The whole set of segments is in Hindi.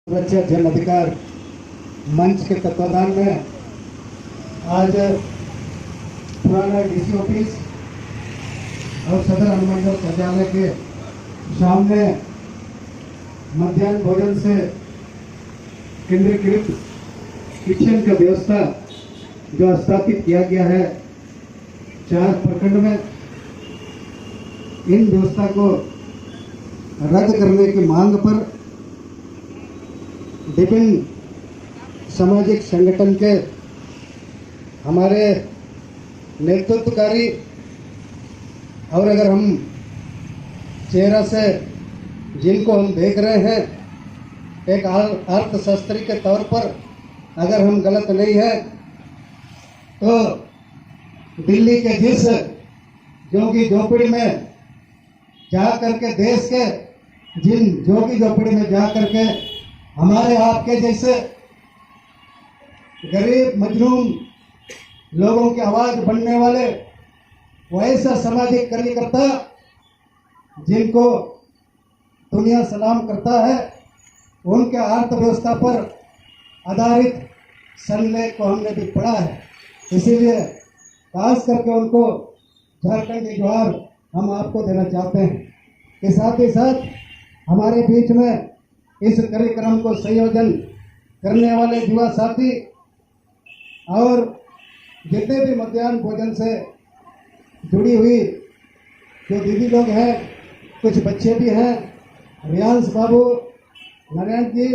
सुरक्षा जन अधिकार मंच के तत्वाधान में आज पुराना डीसी ऑफिस और सदर अनुमंडल कार्यालय के सामने मध्याह्न भोजन से केंद्रीकृत किचन का व्यवस्था जो स्थापित किया गया है 4 प्रखंड में, इन व्यवस्था को रद्द करने की मांग पर विभिन्न सामाजिक संगठन के हमारे नेतृत्वकारी और अगर हम चेहरा से जिनको हम देख रहे हैं एक अर्थशास्त्री के तौर पर अगर हम गलत नहीं है तो दिल्ली के जिस जोगी झोपड़ी में जा करके देश के जिन जोगी झोपड़ी में जा करके हमारे आपके जैसे गरीब मजलूम लोगों की आवाज बनने वाले वैसा सामाजिक कार्यकर्ता जिनको दुनिया सलाम करता है उनके अर्थव्यवस्था पर आधारित संलेख को हमने भी पढ़ा है। इसीलिए खास करके उनको झारखंड की जोहार हम आपको देना चाहते हैं कि साथ ही साथ हमारे बीच में इस कार्यक्रम को संयोजन करने वाले युवा साथी और जितने भी मध्याह्न भोजन से जुड़ी हुई जो दीदी लोग हैं, कुछ बच्चे भी हैं, रियांश बाबू, नारायण जी,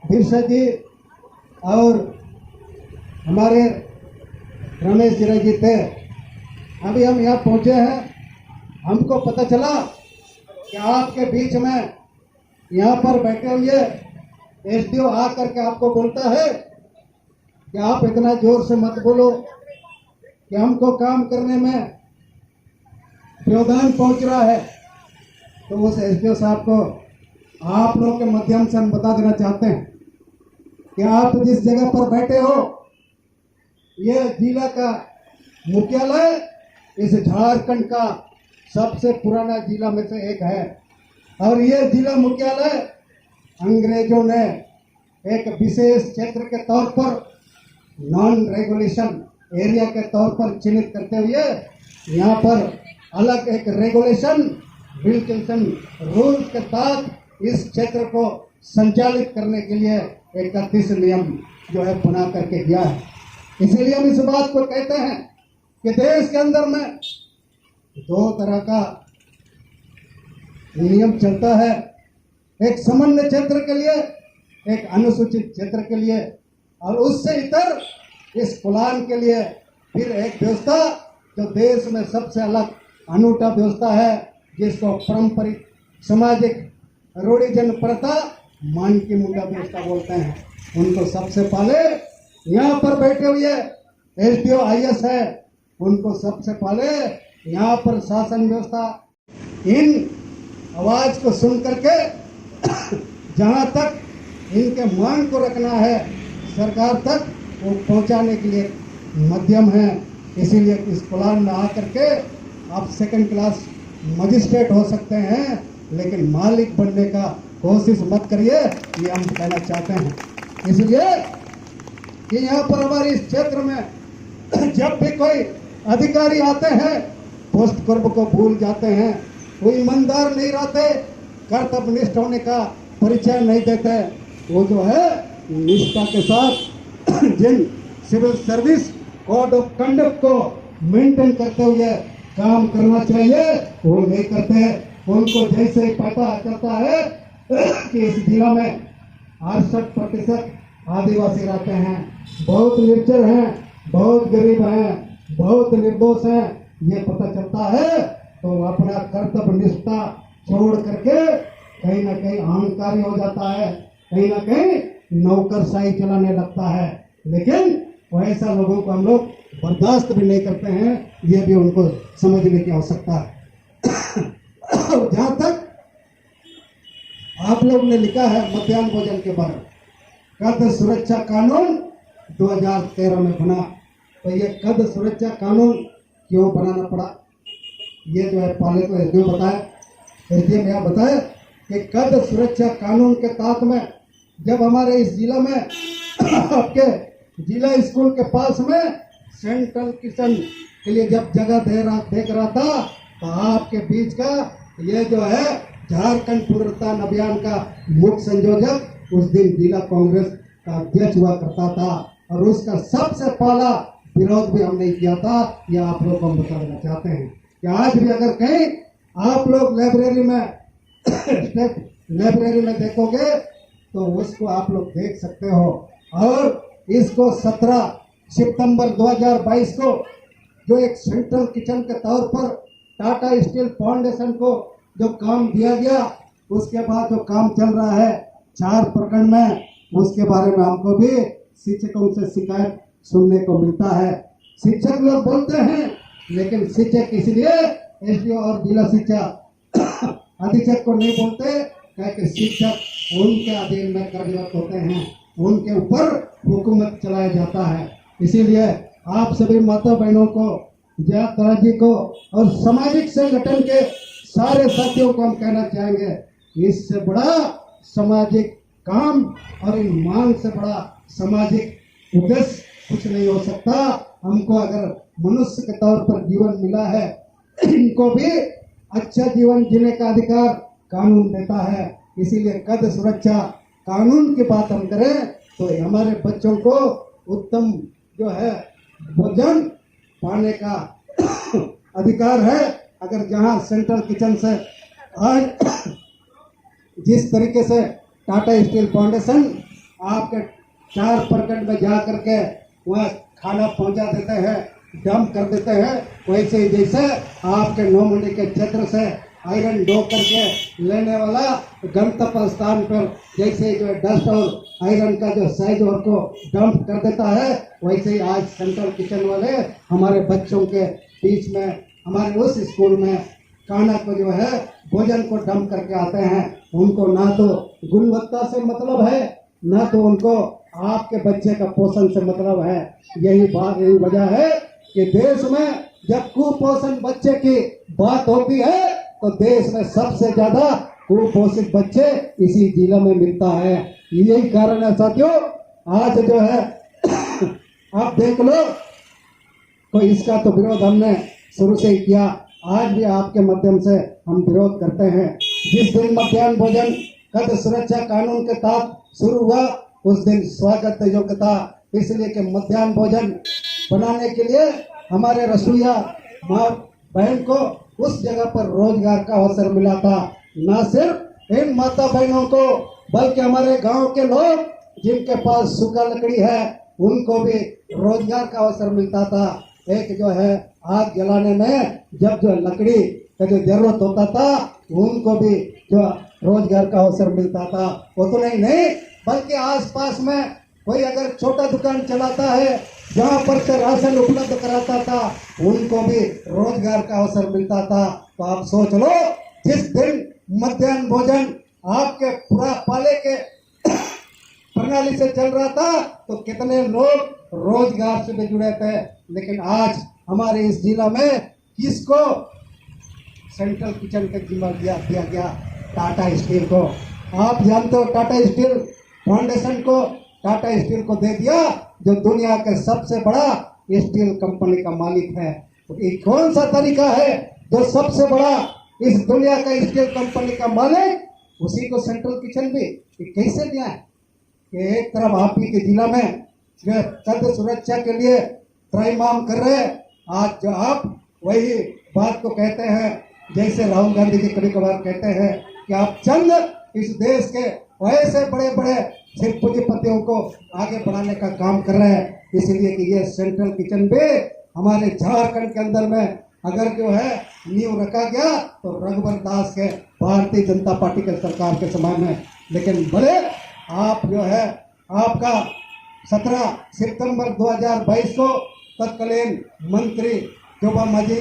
बिरसा जी और हमारे रमेश जी थे। अभी हम यहाँ पहुँचे हैं, हमको पता चला कि आपके बीच में यहाँ पर बैठे हुए एसडीओ आ करके आपको बोलता है कि आप इतना जोर से मत बोलो कि हमको काम करने में व्यवधान पहुंच रहा है। तो उस एसडीओ साहब को आप लोग के माध्यम से हम बता देना चाहते हैं कि आप जिस जगह पर बैठे हो ये जिला का मुख्यालय इस झारखंड का सबसे पुराना जिला में से एक है और ये जिला मुख्यालय अंग्रेजों ने एक विशेष क्षेत्र के तौर पर नॉन रेगुलेशन एरिया के तौर पर चिन्हित करते हुए यहाँ पर अलग एक रेगुलेशन विल्किंसन रूल्स के तहत इस क्षेत्र को संचालित करने के लिए 31 नियम जो है बना करके दिया है। इसीलिए हम इस बात को कहते हैं कि देश के अंदर में 2 तरह का नियम चलता है, एक सामान्य क्षेत्र के लिए, एक अनुसूचित क्षेत्र के लिए और उससे इतर इस कुलान के लिए फिर एक व्यवस्था जो देश में सबसे अलग अनूठा व्यवस्था है जिसको पारंपरिक सामाजिक रूढ़िजन प्रथा मान की मुंडा व्यवस्था बोलते हैं। उनको सबसे पहले यहाँ पर बैठे हुए एसडीओ आईएएस है, उनको सबसे पहले यहाँ पर शासन व्यवस्था इन आवाज को सुन करके जहाँ तक इनके मांग को रखना है सरकार तक वो पहुँचाने के लिए मध्यम है। इसीलिए इस प्लान में आकर के आप सेकंड क्लास मजिस्ट्रेट हो सकते हैं लेकिन मालिक बनने का कोशिश मत करिए, ये हम कहना चाहते हैं। इसलिए कि यहाँ पर हमारे इस क्षेत्र में जब भी कोई अधिकारी आते हैं पोस्ट कर्म को भूल जाते हैं, वो ईमानदार नहीं रहते, कर्तव्यनिष्ठ होने का परिचय नहीं देते, वो जो है निष्ठा के साथ जिन civil service code of conduct को मेंटेन करते हुए काम करना चाहिए वो नहीं करते। उनको जैसे ही पता चलता है कि इस जिला में 68% आदिवासी रहते हैं, बहुत निर्जर हैं, बहुत गरीब हैं, बहुत निर्दोष हैं, ये पता चलता है तो अपना कर्तव्य निष्ठा छोड़ करके कहीं ना कहीं अहंकारी हो जाता है, कहीं ना कहीं नौकरशाही चलाने लगता है। लेकिन वैसा लोगों को हम लोग बर्दाश्त भी नहीं करते हैं, ये भी उनको समझने की आवश्यकता है। जहाँ तक आप लोग ने लिखा है मध्याह्न भोजन के बारे में, खाद्य सुरक्षा कानून 2013 में बना, तो ये खाद्य सुरक्षा कानून क्यों बनाना पड़ा, ये जो है पहले तो एसडीओ बताया, एसडीएम यहाँ बताया कि खाद्य सुरक्षा कानून के तहत में जब हमारे इस जिला में आपके जिला स्कूल के पास में सेंट्रल किचन के लिए जब जगह देख रहा था, तो आपके बीच का ये जो है झारखंड पुनरुत्थान अभियान का मुख्य संयोजक उस दिन जिला कांग्रेस का अध्यक्ष हुआ करता था, और उसका सबसे पहला विरोध भी हमने किया था। यह आप लोग को हम बता देना चाहते हैं कि आज भी अगर कहीं आप लोग लाइब्रेरी में देखोगे तो उसको आप लोग देख सकते हो। और इसको 17 सितंबर 2022 को जो एक सेंट्रल किचन के तौर पर टाटा स्टील फाउंडेशन को जो काम दिया गया, उसके बाद जो काम चल रहा है 4 प्रखंड में, उसके बारे में हमको भी शिक्षकों से शिकायत सुनने को मिलता है। शिक्षक लोग बोलते हैं, लेकिन शिक्षक इसलिए एसडीओ और जिला शिक्षा अधीक्षक को नहीं बोलते, क्योंकि शिक्षक उनके अधीन में कार्यरत होते हैं, उनके ऊपर हुकूमत चलाया जाता है। इसीलिए आप सभी माता बहनों को, जया जी को और सामाजिक संगठन के सारे साथियों को हम कहना चाहेंगे, इससे बड़ा सामाजिक काम और इन मान से बड़ा सामाजिक उद्देश्य कुछ नहीं हो सकता। हमको अगर मनुष्य के तौर पर जीवन मिला है, इनको भी अच्छा जीवन जीने का अधिकार कानून देता है। इसीलिए खाद्य सुरक्षा कानून की बात हम करें तो हमारे बच्चों को उत्तम जो है भोजन पाने का अधिकार है। अगर जहां सेंट्रल किचन से आज जिस तरीके से टाटा स्टील फाउंडेशन आपके 4 प्रखंड में जा करके वह खाना पहुंचा देते हैं, डंप कर देते हैं, वैसे ही जैसे आपके 9 मंडी के क्षेत्र से आयरन ढो करके लेने वाला गंतव्य स्थान पर जैसे जो डस्ट और आयरन का जो साइज और को डंप कर देता है, वैसे ही आज सेंट्रल किचन वाले हमारे बच्चों के बीच में हमारे उस स्कूल में खाना को जो है भोजन को डंप करके आते हैं। उनको ना तो गुणवत्ता से मतलब है, ना तो उनको आपके बच्चे का पोषण से मतलब है। यही वजह है कि देश में जब कुपोषण बच्चे की बात होती है तो देश में सबसे ज्यादा कुपोषित बच्चे इसी जिला में मिलता है। यही कारण है साथियों, आज जो है आप देख लो, तो इसका तो विरोध हमने शुरू से ही किया, आज भी आपके माध्यम से हम विरोध करते हैं। जिस दिन मध्याह्न भोजन खाद्य सुरक्षा कानून के तहत शुरू हुआ, उस दिन स्वागत योग्य था, इसलिए कि मध्याह्न भोजन बनाने के लिए हमारे रसोइया माँ बहन को उस जगह पर रोजगार का अवसर मिला था। न सिर्फ इन माता बहनों को, बल्कि हमारे गांव के लोग जिनके पास सूखा लकड़ी है, उनको भी रोजगार का अवसर मिलता था। एक जो है आग जलाने में जब जो लकड़ी का जो जरूरत होता था, उनको भी जो रोजगार का अवसर मिलता था। उतना ही नहीं, बल्कि आसपास में कोई अगर छोटा दुकान चलाता है, जहाँ पर से राशन उपलब्ध कराता था, उनको भी रोजगार का अवसर मिलता था। तो आप सोच लो, जिस दिन मध्याह्न भोजन आपके पूरा पाले के प्रणाली से चल रहा था, तो कितने लोग रोजगार से भी जुड़े थे। लेकिन आज हमारे इस जिला में किसको सेंट्रल किचन का जिम्मा दिया गया? टाटा स्टील को। आप जानते हो, टाटा स्टील फाउंडेशन को, टाटा स्टील को दे दिया, जो दुनिया के सबसे बड़ा स्टील कंपनी का मालिक है। तो ये कौन सा तरीका है जो सबसे बड़ा इस दुनिया का स्टील कंपनी का मालिक, उसी को सेंट्रल किचन भी कैसे दिया है? कि एक तरफ आप ही के जिला में जो खाद्य सुरक्षा के लिए त्राहिमाम कर रहे हैं, आज जो आप वही बात को कहते हैं, जैसे राहुल गांधी जी कभी कभार कहते हैं कि आप चंद इस देश के वैसे बड़े बड़े सिर्फ पूंजीपतियों को आगे बढ़ाने का काम कर रहे हैं। इसलिए कि ये सेंट्रल किचन भी हमारे झारखंड के अंदर में अगर जो है नींव रखा गया तो रघुवर दास के भारतीय जनता पार्टी के सरकार के समय में। लेकिन भले आप जो है आपका 17 सितंबर 2022 को तत्कालीन मंत्री जोबा मांझी,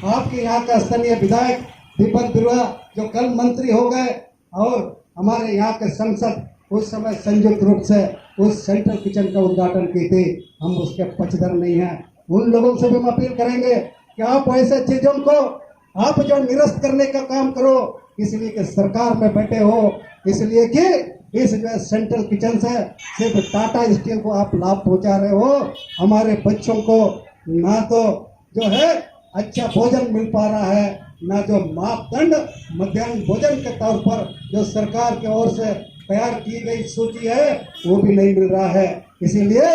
आपके यहाँ का स्थानीय विधायक दीपक बिरुआ जो कल मंत्री हो गए, और हमारे यहाँ के सांसद उस समय संयुक्त रूप से उस सेंट्रल किचन का उद्घाटन की थी। हम उसके पक्षधर नहीं हैं। उन लोगों से भी हम अपील करेंगे कि आप ऐसे चीजों को आप जो निरस्त करने का काम करो, इसलिए कि सरकार में बैठे हो, इसलिए कि इस जो है सेंट्रल किचन से सिर्फ टाटा स्टील को आप लाभ पहुंचा रहे हो, हमारे बच्चों को ना तो जो है अच्छा भोजन मिल पा रहा है, ना जो मापदंड मध्याह्न भोजन के तौर पर जो सरकार की ओर से तैयार की गई सूची है वो भी नहीं मिल रहा है। इसीलिए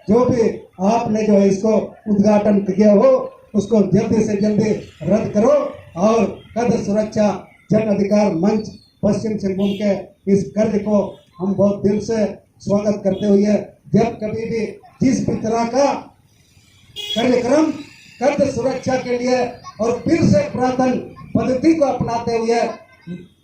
जो भी आपने जो है इसको उद्घाटन किया हो उसको जल्दी से जल्दी रद्द करो और खाद्य सुरक्षा जन अधिकार मंच पश्चिम सिंहभूम के इस कर्ज को हम बहुत दिल से स्वागत करते हुए जब कभी भी जिस भी तरह का कार्यक्रम खाद्य सुरक्षा के लिए और फिर से पुरातन पद्धति को अपनाते हुए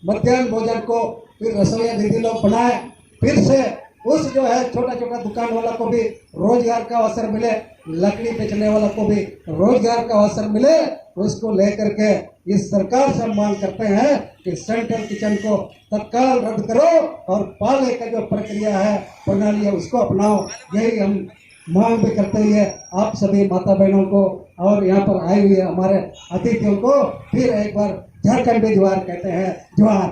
मध्याह्न भोजन को फिर रसोईया दीदी लोग बनाए, फिर से उस जो है छोटा छोटा दुकान वाला को भी रोजगार का अवसर मिले, लकड़ी बेचने वाला को भी रोजगार का अवसर मिले, उसको लेकर के इस सरकार से मांग करते हैं कि सेंट्रल किचन को तत्काल रद्द करो और पाले का जो प्रक्रिया है प्रणाली है उसको अपनाओ। यही हम मांग भी करते हुए आप सभी माता बहनों को और यहाँ पर आए हुए हमारे अतिथियों को फिर एक बार झारखंडी जोहार कहते हैं। जोहार।